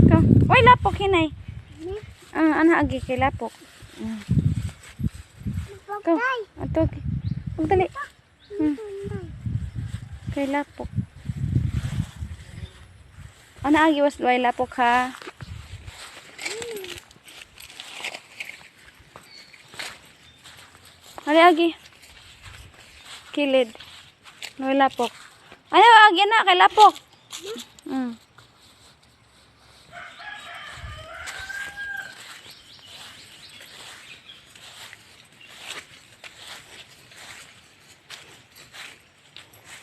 Ikaw. Uy, lapok hinay. Ano agi kay lapok. Ikaw. Ato. Magdali. Kay lapok. Ano agi was luay lapok ha? Ano agi? Kilid. Luay lapok. Ano agi na kay lapok?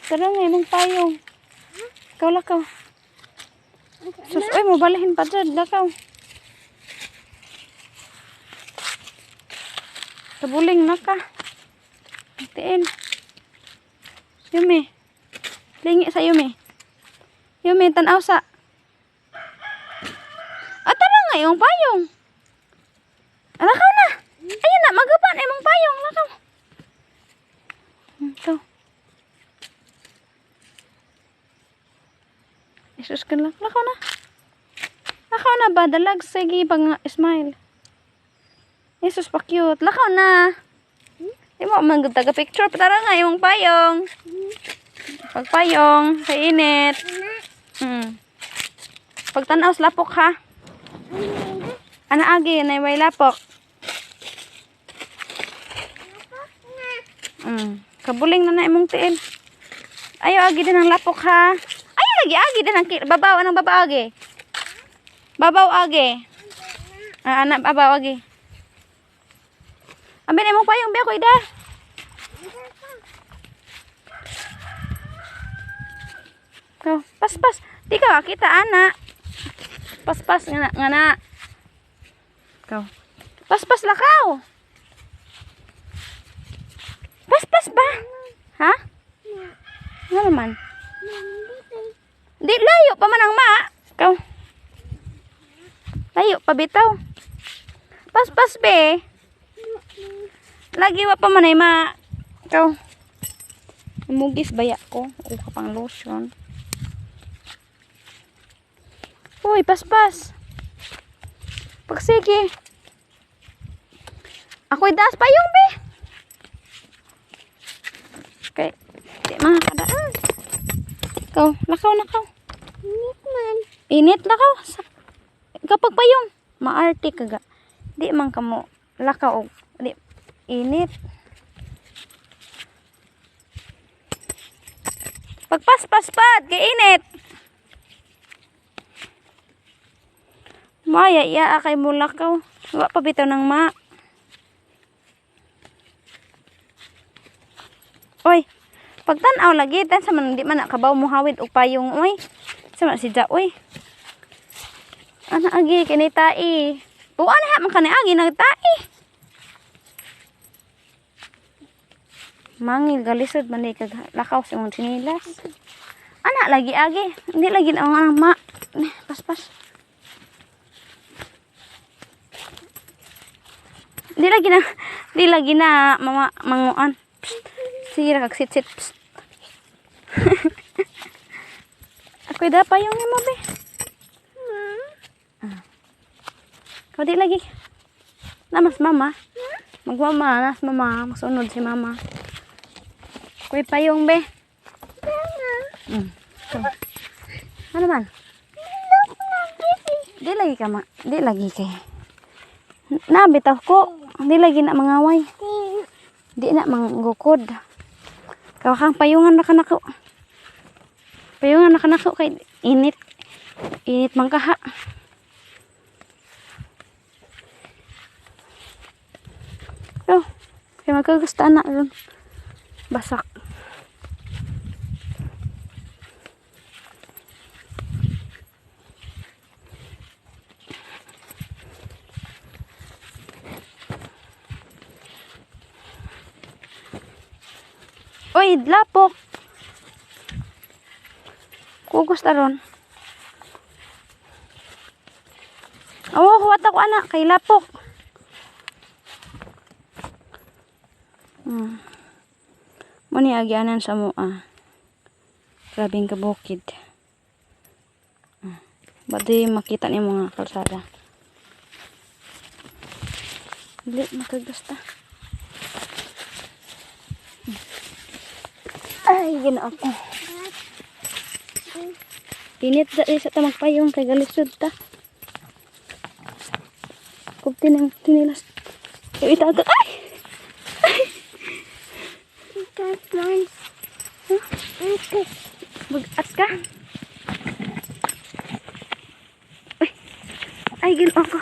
Tara nga, magpayong. Ikaw lakaw. Sus, oy, mabalahin pa dyan. Lakaw. Tabuling na ka. Tiin. Yumi. Lingi sa Yumi. Yumi, tanaw sa. Tara nga, yung payong. Lakaw na. Ayun na, magapan. Mong payong. Lakaw. Ito. Isus ka lang. Lakaw na. Lakaw na ba? Dalag. Sige, pang smile. Isus pa cute. Lakaw na. Di mo taga picture. Patara nga yung payong. Pagpayong. Sa init. Pagtanaw sa lapok ha. Ano agi? Nayway lapok. Kabuling na imong tiil. Ayaw agi din ang lapok ha. Agi din ang babaw. Anong babaw agi? Babaw agi. Anak babaw agi. Ambil emong payung be ako ida. Kau pas. Di ka kita anak. Pas ngana. Kau. Pas lah kau. Pas ba? Ha? Ano naman? Di layo pa man ang ma. Kau. Layo pa bitaw. Pas be. Lagi wa pa man ay ma. Kau. Mugis baya ko. O kapang lotion. Uy, pas. Pagsige. Ako'y das payong be. Okay. Di mga kadaan. Kau, lakaw. Init man. Init lakaw. Kapag payong, maarte kaga. Di man kamo lakaw. Di init. Pagpas kay init. Maya iya kay mulakaw. Wa pa bitaw ng ma. Oy, pagtan-aw lagi tan sa man di man nakabaw mo hawid og payong oy. Sa man si Ja oy. Ana agi kini tai. Tuan ha man kani agi nagtai. Mangil galisod man kag lakaw sa imong sinilas. Ana lagi agi, hindi lagi na ang ma. Pas. Di lagi na mama manguan. Sira kag sit. Ako ida payong ni mo be. Kau di lagi. Namas mama. Magmama, nas mama, masunod si mama. Kuy payong be. Ano man? Di lagi ka ma. Di lagi kay. Nabitaw ko. Di lagi na mangaway. Di na manggukod. Kawakang payungan na kanako. Payungan na kanako kay init. Init man kaha. Oh, kaya magkagusta na ron. Basak. Oy, lapok. Kugos taron. Huwat ako anak kay lapok. Muni agyanan sa mua. Grabing kabukid. Badi makita niyo mga kalsada. Dili makagasta. Ay, gina ako. Init dali sa ta magpayong kay galisod ta. Kupti ng tinilas. Itago. Ay! Bugat ka? Ay, ginawa ko.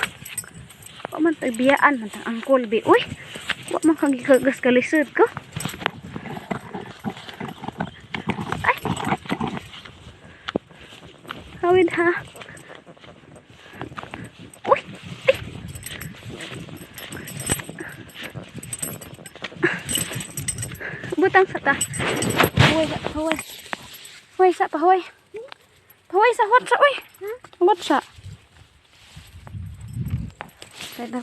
Wa man tagbiyaan, man tang angkol, bi. Uy! Wa man kang gigagas kalisod ko. Ay! Hawid ha. Uy! Ay! Butang sa ta. Huway sa, huway. Huway sa, pahuway. Pahuway sa, what sa, uy? What sa?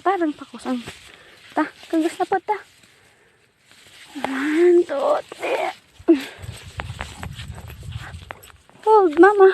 Parang pakusang. Ta, kagas na po ta. 1, 2, 3. Hold, mama.